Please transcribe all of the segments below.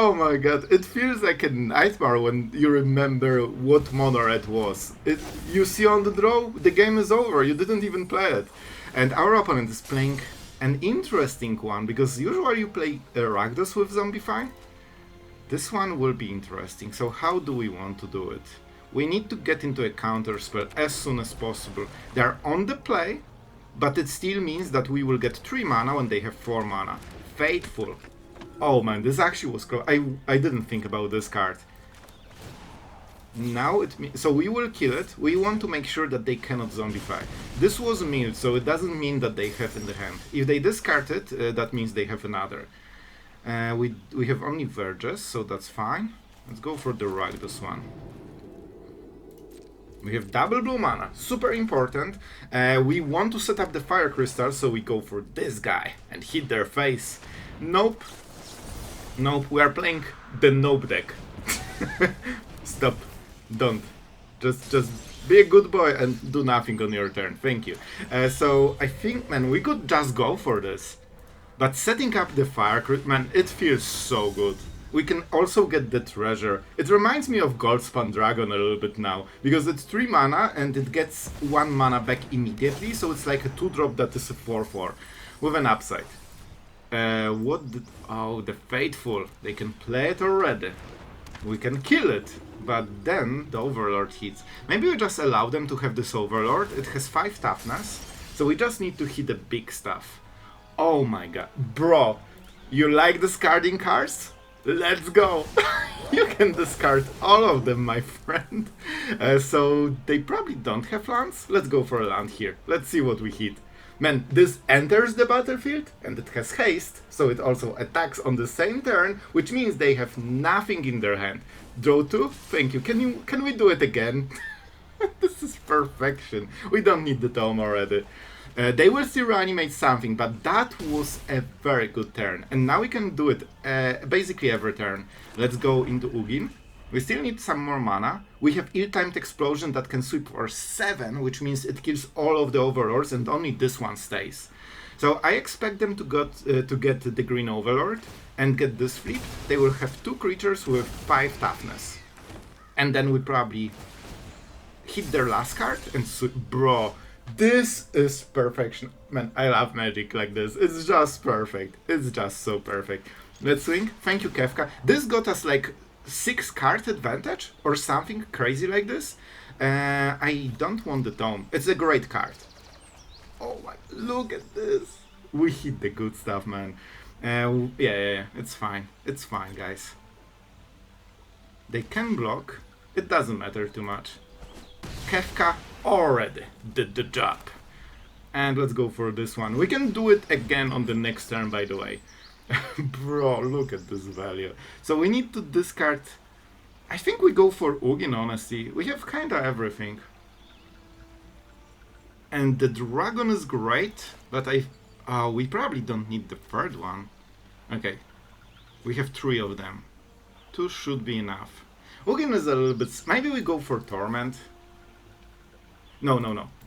Oh my god, it feels like a nightmare when you remember what mono red was. You see on the draw, the game is over, you didn't even play it. And our opponent is playing an interesting one, because usually you play Rakdos with Zombify. This one will be interesting, so how do we want to do it? We need to get into a counter spell as soon as possible. They are on the play, but it still means that we will get 3 mana when they have 4 mana. Faithful. Oh man, this actually was close. I didn't think about this card. Now so we will kill it. We want to make sure that they cannot zombify. This was milled, so it doesn't mean that they have in the hand. If they discard it, that means they have another. We have only Verges, so that's fine. Let's go for the Rakdos one. We have double blue mana, super important. We want to set up the fire crystal, so we go for this guy and hit their face. Nope. Nope, we are playing the nope deck. Stop. Don't. Just be a good boy and do nothing on your turn. Thank you. So I think, man, we could just go for this. But setting up the fire crystal, man, it feels so good. We can also get the treasure. It reminds me of Goldspan Dragon a little bit now, because it's 3 mana and it gets 1 mana back immediately, so it's like a 2-drop that is a 4/4 with an upside. Oh, the Faithful. They can play it already. We can kill it, but then the Overlord hits. Maybe we just allow them to have this Overlord. It has 5 toughness, so we just need to hit the big stuff. Oh my god. Bro, you like discarding cards? Let's go! You can discard all of them, my friend. So they probably don't have lands. Let's go for a land here. Let's see what we hit. Man, this enters the battlefield and it has haste, so it also attacks on the same turn, which means they have nothing in their hand. Draw 2? Thank you. Can we do it again? This is perfection. We don't need the tome already. They will still reanimate something, but that was a very good turn. And now we can do it basically every turn. Let's go into Ugin. We still need some more mana. We have ill-timed explosion that can sweep for 7, which means it kills all of the overlords and only this one stays. So I expect them to get the green overlord and get this flip. They will have 2 creatures with 5 toughness. And then we probably hit their last card and bro. This is perfection. Man, I love Magic like this. It's just perfect. It's just so perfect. Let's swing. Thank you, Kefka. This got us like 6 card advantage or something crazy like this. I don't want the tome. It's a great card. Oh my, look at this. We hit the good stuff, man. Yeah, it's fine. It's fine, guys. They can block. It doesn't matter too much. Kefka already did the job. And let's go for this one. We can do it again on the next turn, by the way. Bro, look at this value. So we need to discard... I think we go for Ugin, honestly. We have kinda everything. And the dragon is great, but we probably don't need the third one. Okay. We have 3 of them. 2 should be enough. Ugin is a little bit... Maybe we go for Torment. No.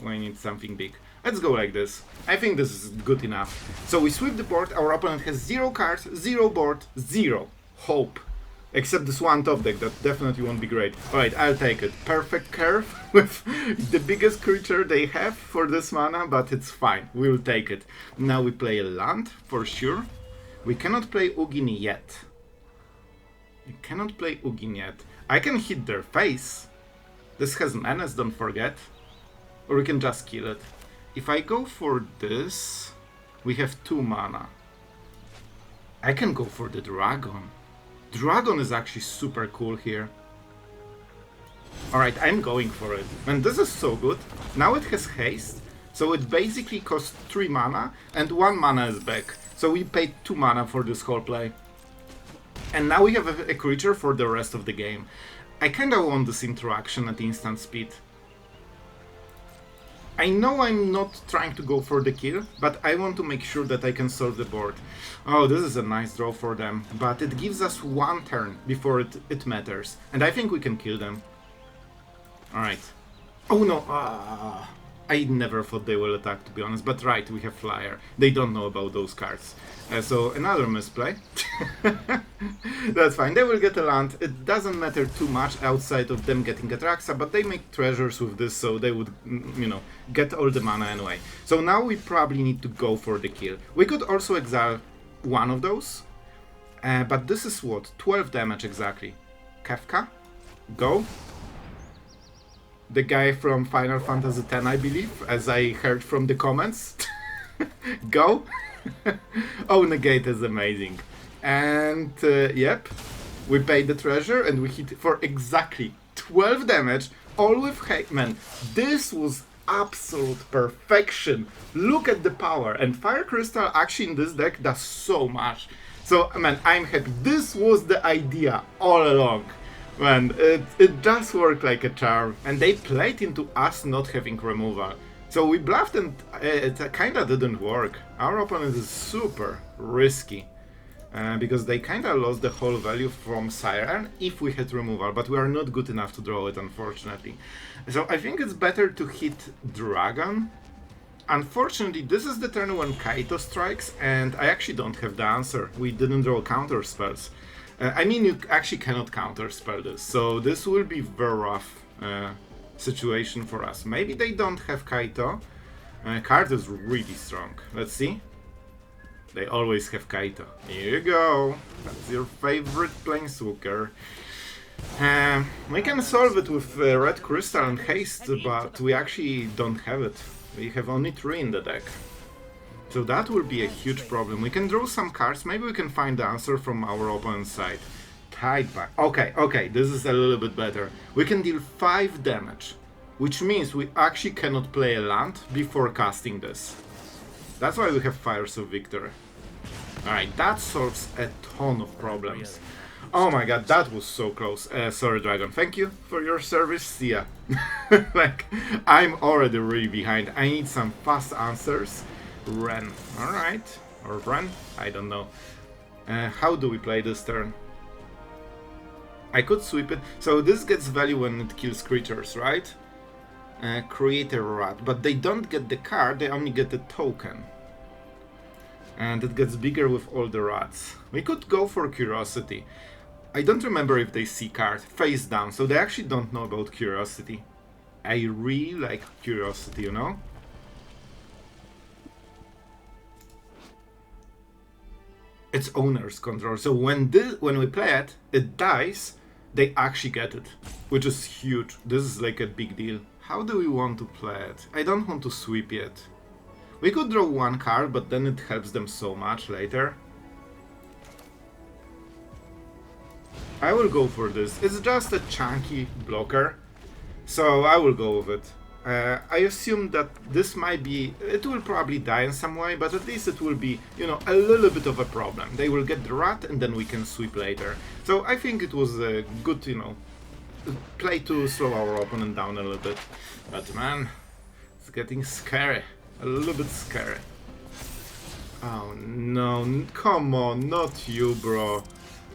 We need something big. Let's go like this. I think this is good enough. So we sweep the board. Our opponent has 0 cards, 0 board, 0 hope. Except this one top deck that definitely won't be great. Alright, I'll take it. Perfect curve with the biggest creature they have for this mana, but it's fine. We'll take it. Now we play a land, for sure. We cannot play Ugin yet. I can hit their face. This has menace, don't forget. Or we can just kill it. If I go for this, we have 2 mana. I can go for the dragon. Dragon is actually super cool here. Alright, I'm going for it. And this is so good. Now it has haste, so it basically costs 3 mana, and 1 mana is back. So we paid 2 mana for this whole play. And now we have a creature for the rest of the game. I kinda want this interaction at instant speed. I know I'm not trying to go for the kill, but I want to make sure that I can solve the board. Oh, this is a nice draw for them, but it gives us 1 turn before it matters. And I think we can kill them. Alright. Oh no! I never thought they will attack, to be honest, but right, we have Flyer. They don't know about those cards. So another misplay. That's fine, they will get a land. It doesn't matter too much outside of them getting Atraxa, but they make treasures with this, so they would, you know, get all the mana anyway. So now we probably need to go for the kill. We could also exile one of those, but this is what? 12 damage exactly. Kefka, go. The guy from Final Fantasy X, I believe, as I heard from the comments. Go! Oh, Negate is amazing. And, yep, we paid the treasure and we hit for exactly 12 damage, all with hate. Man, this was absolute perfection. Look at the power. And Fire Crystal actually in this deck does so much. So, man, I'm happy. This was the idea all along. Man, it does work like a charm, and they played into us not having removal. So we bluffed and it kinda didn't work. Our opponent is super risky, because they kinda lost the whole value from Siren if we had removal, but we are not good enough to draw it, unfortunately. So I think it's better to hit Dragon. Unfortunately, this is the turn when Kaito strikes, and I actually don't have the answer. We didn't draw counter spells. I mean, you actually cannot counterspell this, so this will be very rough situation for us. Maybe they don't have Kaito. Card is really strong. Let's see. They always have Kaito. Here you go. That's your favorite Planeswalker. We can solve it with Red Crystal and Haste, but we actually don't have it. We have only 3 in the deck. So that will be a huge problem. We can draw some cards, maybe we can find the answer from our opponent's side. Tidebind. Okay, this is a little bit better. We can deal 5 damage, which means we actually cannot play a land before casting this. That's why we have Fires of Victory. Alright, that solves a ton of problems. Oh my god, that was so close. Sorry, Dragon. Thank you for your service. See ya. Like, I'm already really behind. I need some fast answers. Ren. Alright. Or Ren? I don't know. How do we play this turn? I could sweep it. So this gets value when it kills creatures, right? Create a rat. But they don't get the card, they only get the token. And it gets bigger with all the rats. We could go for Curiosity. I don't remember if they see card. Face down, so they actually don't know about Curiosity. I really like Curiosity, you know? It's owner's control, so when we play it, it dies, they actually get it, which is huge. This is like a big deal. How do we want to play it? I don't want to sweep yet. We could draw 1 card, but then it helps them so much later. I will go for this. It's just a chunky blocker, so I will go with it. I assume that this might be, it will probably die in some way, but at least it will be, you know, a little bit of a problem. They will get the rat and then we can sweep later. So I think it was a good, you know, play to slow our opponent down a little bit. But man, it's getting scary. A little bit scary. Oh no, come on, not you, bro.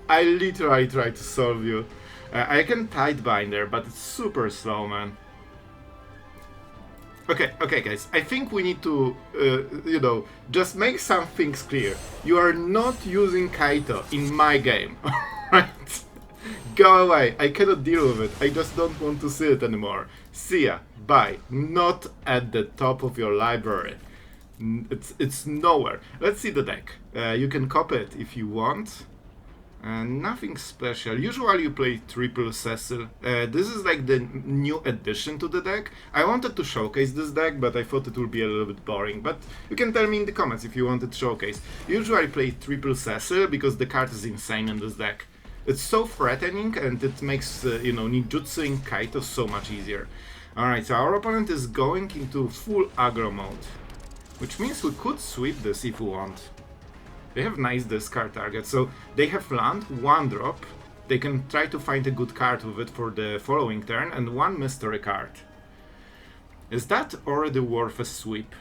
I literally tried to solve you. I can Tidebinder, but it's super slow, man. Okay, guys, I think we need to, you know, just make some things clear. You are not using Kaito in my game, right? Go away, I cannot deal with it, I just don't want to see it anymore. See ya, bye. Not at the top of your library. It's nowhere. Let's see the deck. You can copy it if you want. Nothing special. Usually you play triple Cecil. This is like the new addition to the deck. I wanted to showcase this deck, but I thought it would be a little bit boring. But you can tell me in the comments if you wanted to showcase. Usually I play triple Cecil because the card is insane in this deck. It's so threatening and it makes, you know, ninjutsuing Kaito so much easier. Alright, so our opponent is going into full aggro mode, which means we could sweep this if we want. They have nice discard targets, so they have land, 1 drop, they can try to find a good card with it for the following turn, and 1 mystery card. Is that already worth a sweep?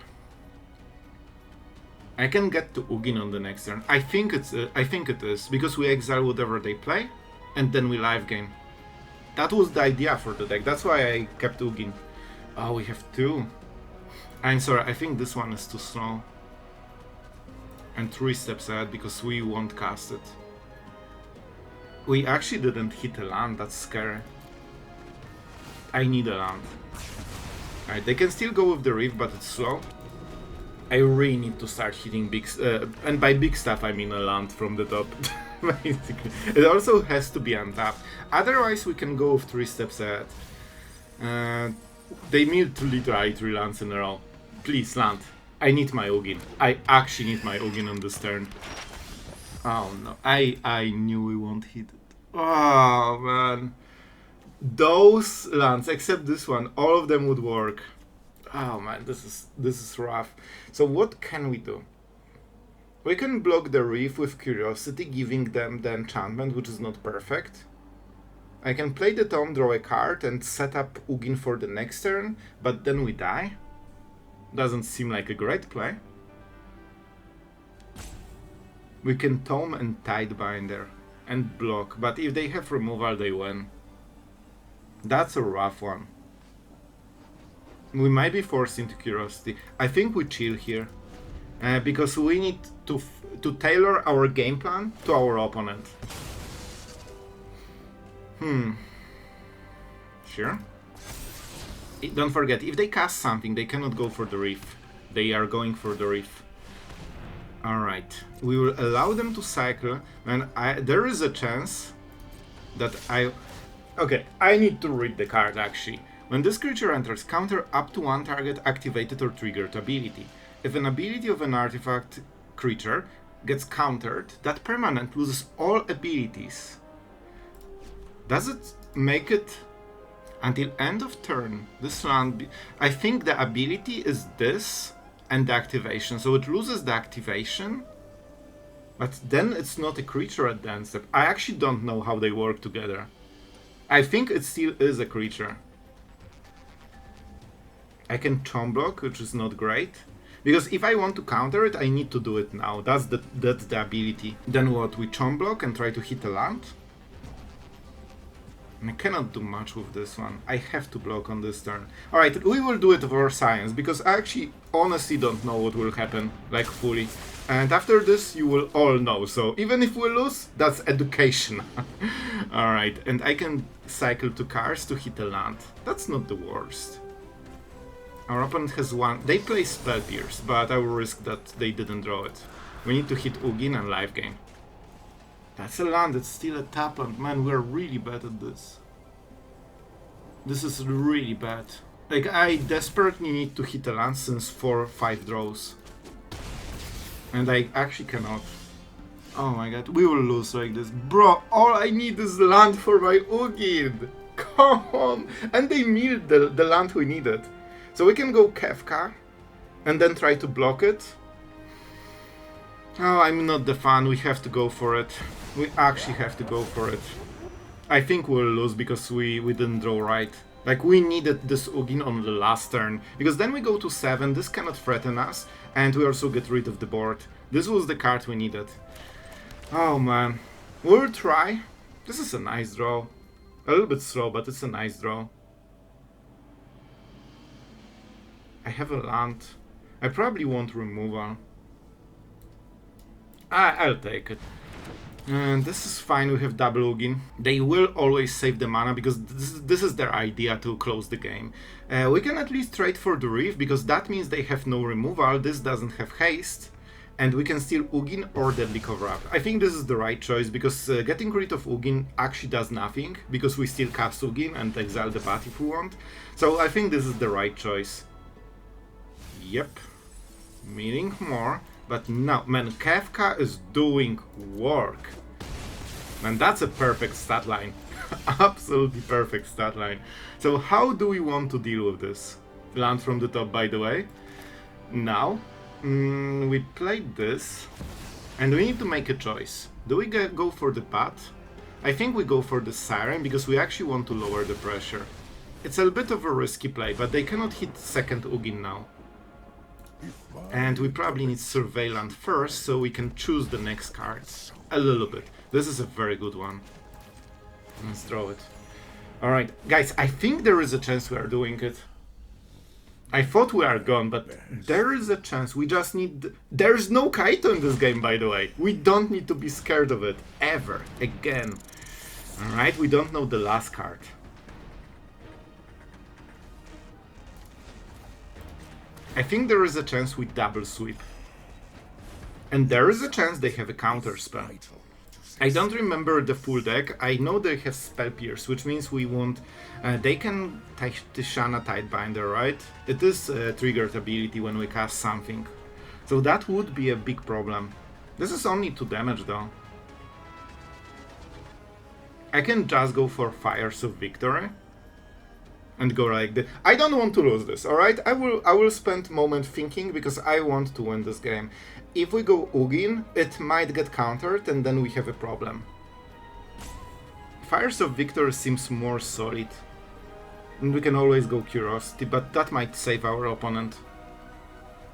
I can get to Ugin on the next turn. I think it is, because we exile whatever they play, and then we live game. That was the idea for the deck, that's why I kept Ugin. Oh, we have 2. I'm sorry, I think this one is too slow. And 3 steps ahead because we won't cast it. We actually didn't hit a land, that's scary. I need a land. Alright, they can still go with the Reef, but it's slow. I really need to start hitting big... and by big stuff I mean a land from the top. Basically. It also has to be untapped. Otherwise we can go with 3 steps ahead. They milled literally 3 lands in a row. Please land. I need my Ugin. I actually need my Ugin on this turn. Oh no, I knew we won't hit it. Oh man. Those lands, except this one, all of them would work. Oh man, this is rough. So what can we do? We can block the Reef with Curiosity, giving them the enchantment, which is not perfect. I can play the Tome, draw a card, and set up Ugin for the next turn, but then we die. Doesn't seem like a great play. We can Tome and Tidebinder and block, but if they have removal, they win. That's a rough one. We might be forced into Curiosity. I think we chill here, because we need to tailor our game plan to our opponent. Sure. Don't forget, if they cast something, they cannot go for the Reef. They are going for the Reef. Alright, we will allow them to cycle, and there is a chance that Okay, I need to read the card actually. When this creature enters, counter up to 1 target activated or triggered ability. If an ability of an artifact creature gets countered, that permanent loses all abilities. Does it make it until end of turn? This land, I think the ability is this and the activation, so it loses the activation, but then it's not a creature at the end step. I actually don't know how they work together. I think it still is a creature. I can Chomp block, which is not great. Because if I want to counter it, I need to do it now. That's the ability. Then what? We Chomp block and try to hit a land? I cannot do much with this one. I have to block on this turn. Alright, we will do it for science, because I actually honestly don't know what will happen, like fully. And after this, you will all know, so even if we lose, that's education. Alright, and I can cycle 2 cards to hit a land. That's not the worst. Our opponent has 1. They play Spell Pierce, but I will risk that they didn't draw it. We need to hit Ugin and life gain. That's a land, it's still a tap land. Man, we're really bad at this. This is really bad. Like, I desperately need to hit a land since 4 or 5 draws. And I actually cannot. Oh my god, we will lose like this. Bro, all I need is land for my Ugin. Come on! And they milled the land we needed. So we can go Kefka and then try to block it. Oh, I'm not the fan, we have to go for it. We actually have to go for it. I think we'll lose because we didn't draw right. Like, we needed this Ugin on the last turn, because then we go to 7, this cannot threaten us, and we also get rid of the board. This was the card we needed. Oh man. We'll try. This is a nice draw. A little bit slow, but it's a nice draw. I have a land. I probably want removal. I'll take it. And this is fine, we have double Ugin. They will always save the mana because this is their idea to close the game. We can at least trade for the Reef because that means they have no removal, this doesn't have haste. And we can steal Ugin or Deadly Cover-Up. I think this is the right choice because getting rid of Ugin actually does nothing because we still cast Ugin and exile the bat if we want. So I think this is the right choice. Yep. Meaning more. But no, man, Kefka is doing work. Man, that's a perfect stat line. Absolutely perfect stat line. So how do we want to deal with this? Land from the top, by the way. Now, we played this, and we need to make a choice. Do we go for the bat? I think we go for the Siren, because we actually want to lower the pressure. It's a bit of a risky play, but they cannot hit second Ugin now. And we probably need Surveillant first, so we can choose the next cards. A little bit. This is a very good one. Let's draw it. Alright, guys, I think there is a chance we are doing it. I thought we are gone, but there is a chance. We just need... There's no Kaito in this game, by the way. We don't need to be scared of it. Ever. Again. Alright, we don't know the last card. I think there is a chance we double sweep. And there is a chance they have a counter spell. I don't remember the full deck. I know they have Spell Pierce, which means we won't... they can Tishana Tidebinder, right? It is a triggered ability when we cast something. So that would be a big problem. This is only 2 damage though. I can just go for Fires of Victory. And go like this. I don't want to lose this, alright? I will spend a moment thinking because I want to win this game. If we go Ugin, it might get countered and then we have a problem. Fires of Victory seems more solid. And we can always go Curiosity, but that might save our opponent.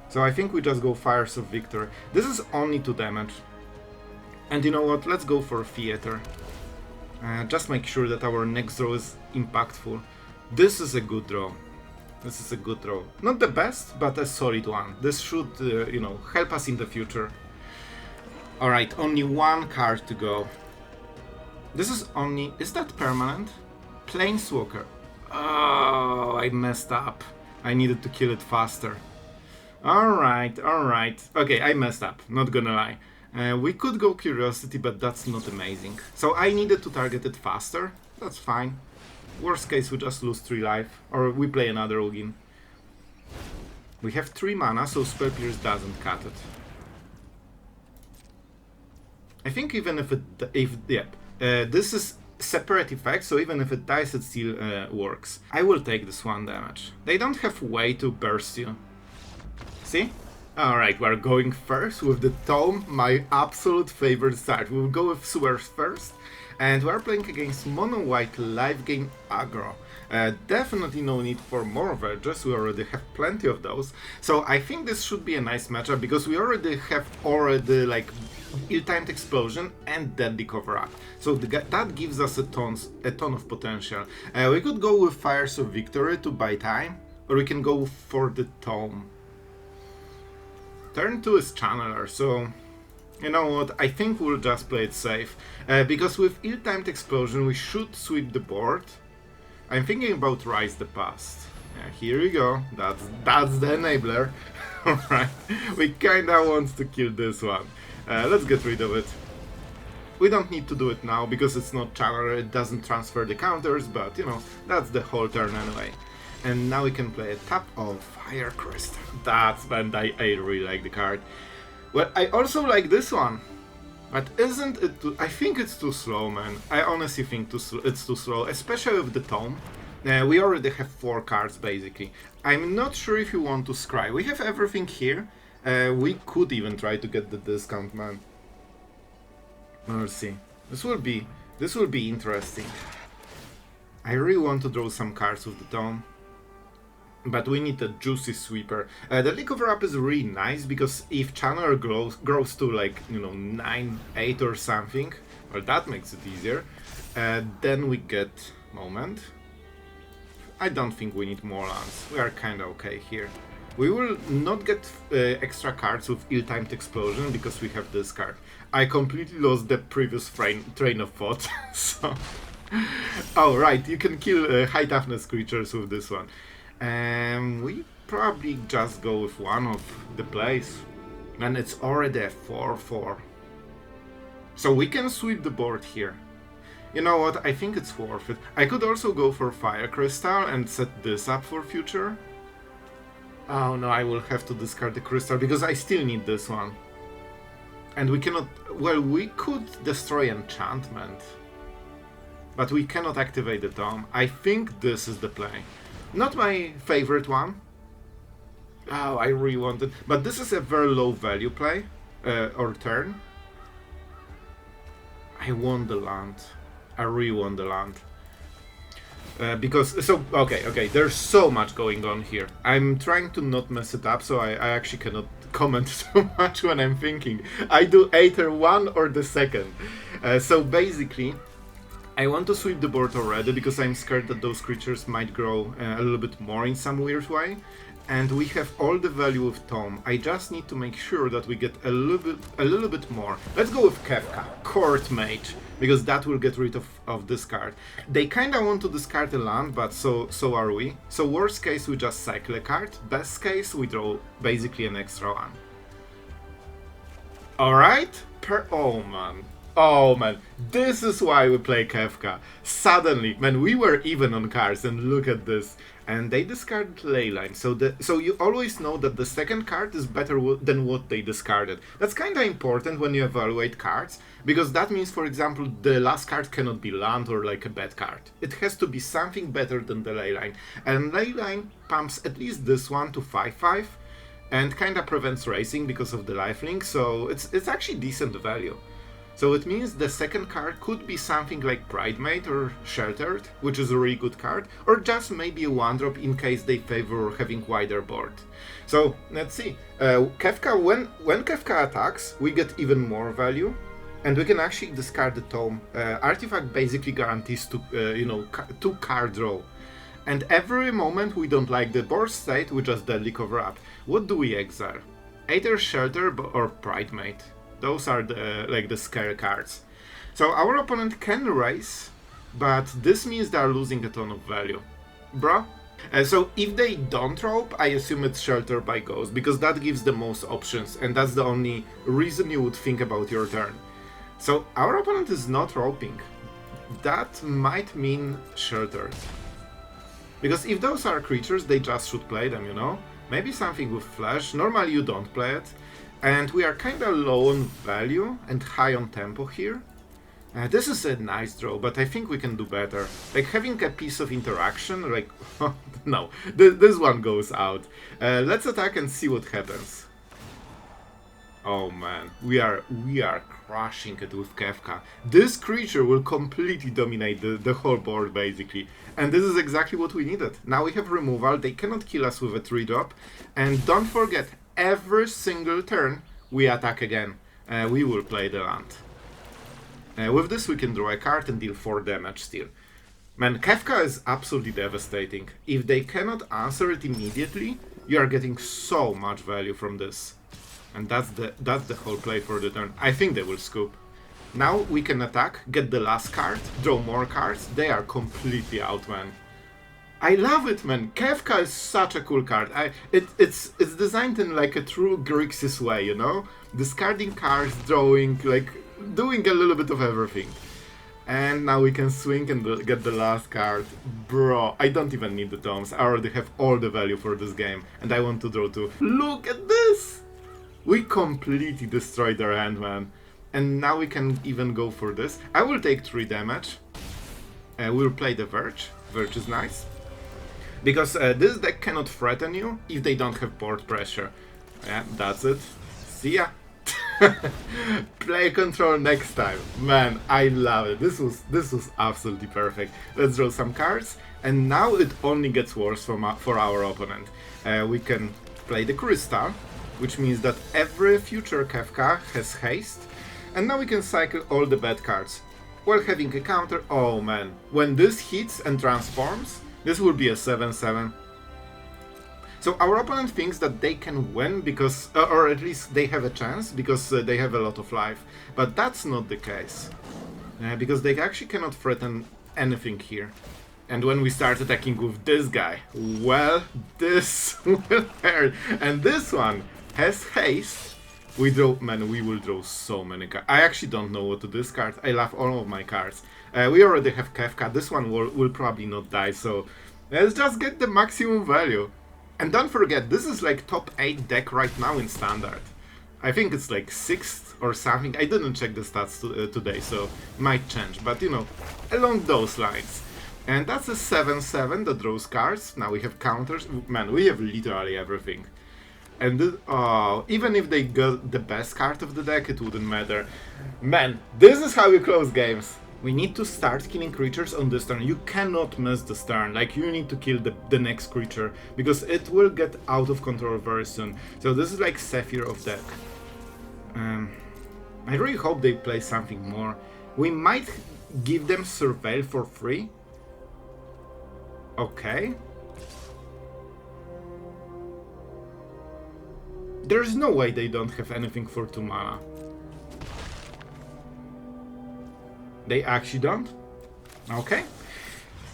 So I think we just go Fires of Victory. This is only 2 damage. And you know what? Let's go for Theater. Just make sure that our next draw is impactful. This is a good draw. This is a good draw. Not the best, but a solid one. This should, you know, help us in the future. Alright, only 1 card to go. This is only... Is that permanent? Planeswalker. Oh, I messed up. I needed to kill it faster. Alright, alright. Okay, I messed up, not gonna lie. We could go Curiosity, but that's not amazing. So I needed to target it faster. That's fine. Worst case, we just lose 3 life, or we play another Ugin. We have 3 mana, so Spell Pierce doesn't cut it. I think even if this is separate effect, so even if it dies, it still works. I will take this 1 damage. They don't have way to burst you. See? Alright, we're going first with the Tome, my absolute favorite start. We'll go with Sewers first. And we're playing against mono-white live game aggro. Definitely no need for more Verges, we already have plenty of those. So I think this should be a nice matchup, because we already have like ill-timed explosion and deadly cover-up. So that gives us a ton of potential. We could go with Fires of Victory to buy time, or we can go for the Tome. Turn 2 is Channeler, so... You know what, I think we'll just play it safe, because with ill-timed explosion we should sweep the board. I'm thinking about Rise the Past. Yeah, here we go, that's the enabler. Alright, we kinda want to kill this one. Let's get rid of it. We don't need to do it now, because it's not Channeler, it doesn't transfer the counters, but you know, that's the whole turn anyway. And now we can play a tap of Fire Crystal. And I really like the card. Well, I also like this one, but isn't it too... I think it's too slow, man. I honestly think it's too slow, especially with the Tome. We already have 4 cards, basically. I'm not sure if you want to scry. We have everything here. We could even try to get the discount, man. We'll see. This will be interesting. I really want to draw some cards with the Tome. But we need a juicy sweeper. The cover-up is really nice, because if Channeler grows to like, you know, 9, 8 or something, well, that makes it easier, then we get Moment. I don't think we need more lands. We are kinda okay here. We will not get extra cards with ill-timed explosion, because we have this card. I completely lost the previous train of thought, so... Oh, right, you can kill high toughness creatures with this one. We probably just go with one of the plays, and it's already a 4/4. So we can sweep the board here. You know what, I think it's worth it. I could also go for Fire Crystal and set this up for future. Oh no, I will have to discard the crystal, because I still need this one. And we cannot... Well, we could destroy enchantment, but we cannot activate the Tome. I think this is the play. Not my favorite one. Oh, I really wanted... But this is a very low value play, or turn. I want the land. I really want the land. Because... So, okay, there's so much going on here. I'm trying to not mess it up, so I actually cannot comment too much when I'm thinking. I do either one or the second. So basically... I want to sweep the board already because I'm scared that those creatures might grow a little bit more in some weird way. And we have all the value of Tome. I just need to make sure that we get a little bit more. Let's go with Kefka, Court Mage, because that will get rid of this card. They kinda want to discard a land, but so are we. So worst case we just cycle a card, best case we draw basically an extra one. Alright? Oh man, this is why we play Kefka. Suddenly, man, we were even on cards and look at this. And they discarded Leyline, so you always know that the second card is better than what they discarded. That's kinda important when you evaluate cards, because that means, for example, the last card cannot be land or like a bad card. It has to be something better than the Leyline. And Leyline pumps at least this one to 5/5, and kinda prevents racing because of the lifelink, so it's actually decent value. So it means the second card could be something like Pridemate or Sheltered, which is a really good card, or just maybe a 1-drop in case they favor having wider board. So let's see. Kefka, when Kefka attacks, we get even more value, and we can actually discard the Tome. Artifact basically guarantees two card draw. And every moment we don't like the board state, we just deadly cover up. What do we exile? Either Shelter or Pridemate. Those are the scare cards. So our opponent can race, but this means they are losing a ton of value. Bruh. So if they don't rope, I assume it's Shelter by Ghost, because that gives the most options, and that's the only reason you would think about your turn. So our opponent is not roping. That might mean Shelter. Because if those are creatures, they just should play them, you know? Maybe something with Flash. Normally you don't play it. And we are kinda low on value and high on tempo here. This is a nice draw, but I think we can do better. Like having a piece of interaction, like, no, this one goes out. Let's attack and see what happens. Oh man, we are crushing it with Kefka. This creature will completely dominate the whole board basically. And this is exactly what we needed. Now we have removal, they cannot kill us with a 3-drop. And don't forget, every single turn we attack again. We will play the land. With this we can draw a card and deal 4 damage still. Man, Kefka is absolutely devastating. If they cannot answer it immediately, you are getting so much value from this. And that's the whole play for the turn. I think they will scoop. Now we can attack, get the last card, draw more cards. They are completely out, man. I love it, man. Kefka is such a cool card. It's designed in like a true Grixis way, you know? Discarding cards, drawing, like doing a little bit of everything. And now we can swing and get the last card. Bro, I don't even need the tomes. I already have all the value for this game. And I want to draw too. Look at this! We completely destroyed their hand, man. And now we can even go for this. I will take 3 damage. We'll play the Verge. Verge is nice. Because this deck cannot threaten you if they don't have board pressure. Yeah, that's it. See ya! Play control next time. Man, I love it. This was absolutely perfect. Let's draw some cards. And now it only gets worse for our opponent. We can play the Crystal, which means that every future Kefka has haste. And now we can cycle all the bad cards. While having a counter, oh man. When this hits and transforms, this will be a 7/7. So our opponent thinks that they can win because, or at least they have a chance because they have a lot of life. But that's not the case. Because they actually cannot threaten anything here. And when we start attacking with this guy, well, this will hurt. And this one has haste. We will draw so many cards. I actually don't know what to discard. I love all of my cards. We already have Kefka. This one will probably not die, so let's just get the maximum value. And don't forget, this is like top 8 deck right now in Standard. I think it's like 6th or something. I didn't check the stats today, so might change. But you know, along those lines. And that's a 7/7 that draws cards. Now we have counters. Man, we have literally everything. And even if they got the best card of the deck, it wouldn't matter. Man, this is how you close games. We need to start killing creatures on this turn. You cannot miss this turn. Like, you need to kill the next creature, because it will get out of control very soon. So this is like Saphir of deck. I really hope they play something more. We might give them Surveil for free? Okay. There's no way they don't have anything for 2 mana. They actually don't? Okay.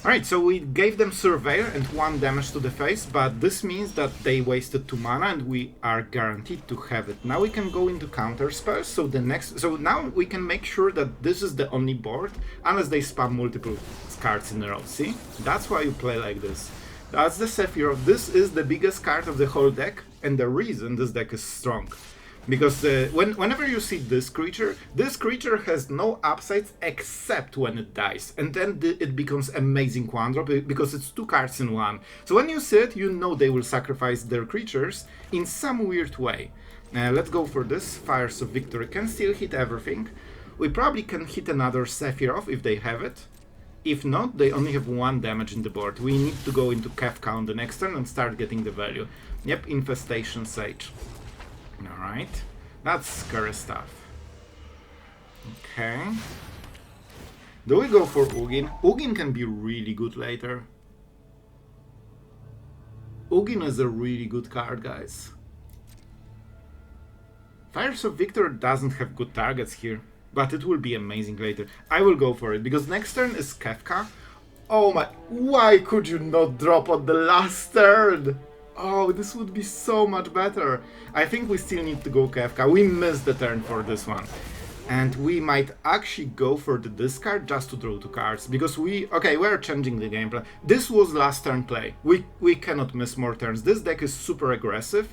Alright, so we gave them Surveyor and 1 damage to the face, but this means that they wasted 2 mana and we are guaranteed to have it. Now we can go into counter spells, so now we can make sure that this is the only board, unless they spam multiple cards in a row, see? That's why you play like this. That's the Sephiroth. This is the biggest card of the whole deck, and the reason this deck is strong. Because whenever you see this creature has no upsides except when it dies. And then it becomes amazing one-drop because it's 2 cards in 1. So when you see it, you know they will sacrifice their creatures in some weird way. Let's go for this. Fires of Victory can still hit everything. We probably can hit another Sephiroth if they have it. If not, they only have 1 damage in the board. We need to go into Kefka on the next turn and start getting the value. Yep, Infestation Sage. Alright, that's scary stuff. Okay. Do we go for Ugin? Ugin can be really good later. Ugin is a really good card, guys. Fires of Victor doesn't have good targets here, but it will be amazing later. I will go for it, because next turn is Kefka. Oh my, why could you not drop on the last turn? Oh, this would be so much better. I think we still need to go Kefka. We missed the turn for this one. And we might actually go for the discard just to draw 2 cards. Because we're changing the game plan. This was last turn play. We cannot miss more turns. This deck is super aggressive.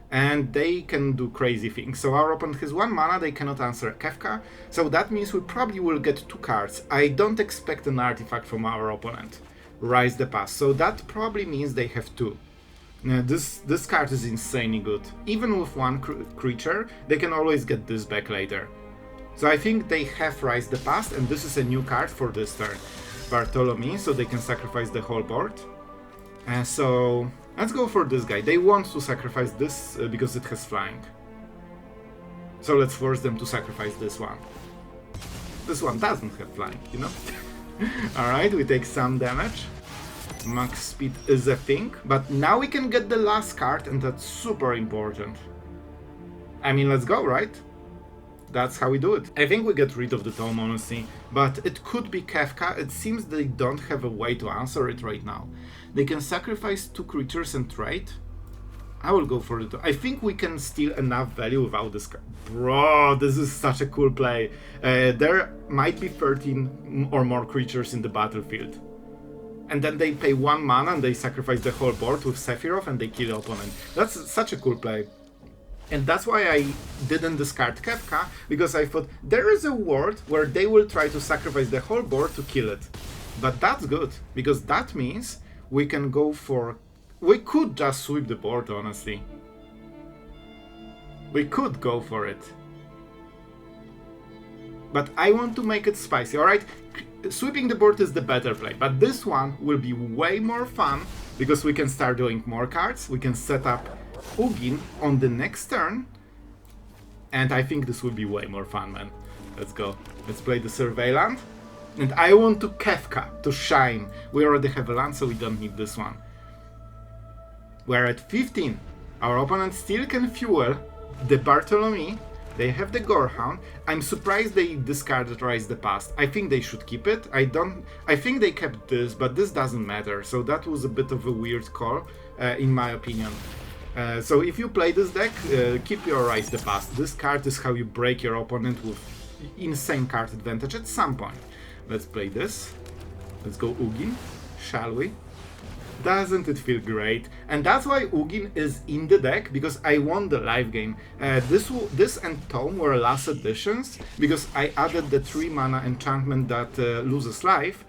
And they can do crazy things. So our opponent has 1 mana, they cannot answer Kefka. So that means we probably will get 2 cards. I don't expect an artifact from our opponent. Rise the Past. So that probably means they have 2. This card is insanely good. Even with 1 creature, they can always get this back later. So I think they have Rise the Past, and this is a new card for this turn. Bartholomew, so they can sacrifice the whole board. So let's go for this guy. They want to sacrifice this because it has flying. So let's force them to sacrifice this one. This one doesn't have flying, you know? Alright, we take some damage. Max speed is a thing, but now we can get the last card, and that's super important. I mean, let's go, right? That's how we do it. I think we get rid of the Tome, honestly, but it could be Kefka. It seems they don't have a way to answer it right now. They can sacrifice 2 creatures and trade. I will go for it. I think we can steal enough value without this card. Bro, this is such a cool play. There might be 13 or more creatures in the battlefield. And then they pay 1 mana and they sacrifice the whole board with Sephiroth and they kill the opponent. That's such a cool play. And that's why I didn't discard Kefka, because I thought there is a world where they will try to sacrifice the whole board to kill it. But that's good, because that means we can go for... We could just sweep the board, honestly. We could go for it. But I want to make it spicy, alright? Sweeping the board is the better play, but this one will be way more fun because we can start doing more cards. We can set up Ugin on the next turn, and I think this will be way more fun, man. Let's go. Let's play the Surveillant, and I want to Kefka to shine. We already have a land, so we don't need this one. We're at 15. Our opponent still can fuel the Bartholomew. They have the Gorehound. I'm surprised they discarded Rise the Past. I think they should keep it. I think they kept this, but this doesn't matter. So that was a bit of a weird call, in my opinion. So if you play this deck, keep your Rise the Past. This card is how you break your opponent with insane card advantage at some point. Let's play this. Let's go Ugin, shall we? Doesn't it feel great? And that's why Ugin is in the deck, because I won the live game. This and Tome were last additions, because I added the 3 mana enchantment that loses life,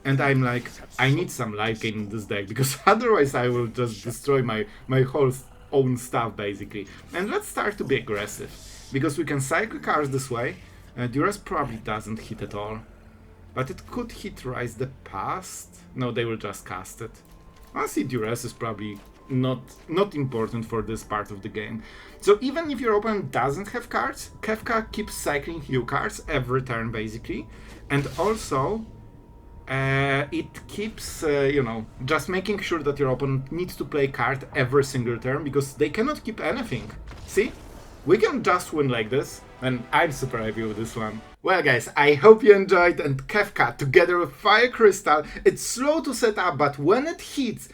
and I'm like, I need some live game in this deck, because otherwise I will just destroy my whole own stuff, basically. And let's start to be aggressive, because we can cycle cards this way. Duress probably doesn't hit at all, but it could hit Rise the Past. No, they will just cast it. Honestly, Duress is probably not important for this part of the game. So even if your opponent doesn't have cards, Kefka keeps cycling you cards every turn basically, and also it keeps, just making sure that your opponent needs to play card every single turn because they cannot keep anything. See? We can just win like this, and I'm super happy with this one. Well guys, I hope you enjoyed, and Kefka together with Fire Crystal, it's slow to set up, but when it hits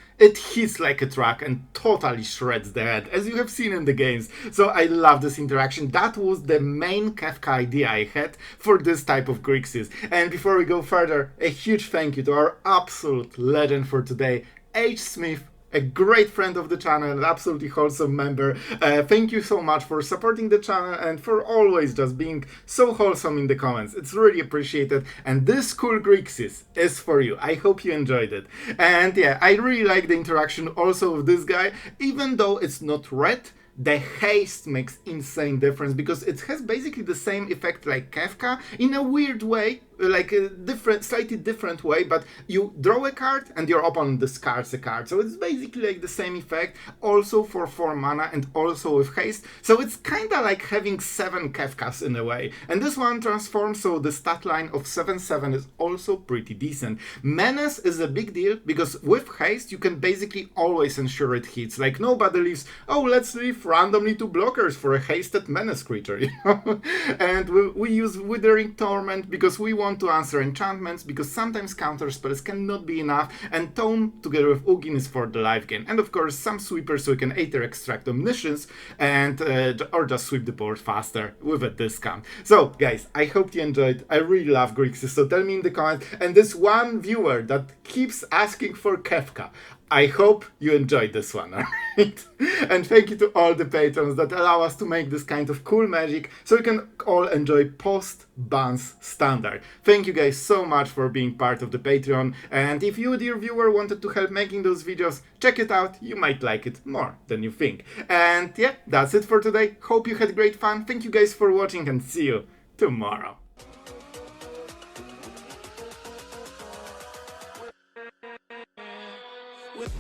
like a truck and totally shreds the head, as you have seen in the games. So I love this interaction. That was the main Kefka idea I had for this type of Grixis. And before we go further, a huge thank you to our absolute legend for today, H. Smith, a great friend of the channel, an absolutely wholesome member. Thank you so much for supporting the channel and for always just being so wholesome in the comments. It's really appreciated. And this cool Grixis is for you. I hope you enjoyed it. And yeah, I really like the interaction also with this guy. Even though it's not red, the haste makes insane difference because it has basically the same effect like Kefka in a weird way, like a slightly different way, but you draw a card and your opponent discards a card. So it's basically like the same effect, also for 4 mana and also with haste. So it's kinda like having 7 Kefkas in a way. And this one transforms, so the stat line of 7/7 is also pretty decent. Menace is a big deal because with haste you can basically always ensure it hits. Like nobody leaves, oh, let's leave randomly 2 blockers for a hasted menace creature, you know? And we use Withering Torment because we want to answer enchantments, because sometimes counter spells cannot be enough, and Tome together with Ugin is for the life gain. And of course some sweepers, so we can either extract Omniscience and or just sweep the board faster with a discount. So guys, I hope you enjoyed. I really love Grixis, so tell me in the comments. And this one viewer that keeps asking for Kefka, I hope you enjoyed this one, alright? And thank you to all the patrons that allow us to make this kind of cool magic so we can all enjoy post-bans standard. Thank you guys so much for being part of the Patreon, and if you, dear viewer, wanted to help making those videos, check it out, you might like it more than you think. And yeah, that's it for today. Hope you had great fun. Thank you guys for watching, and see you tomorrow. With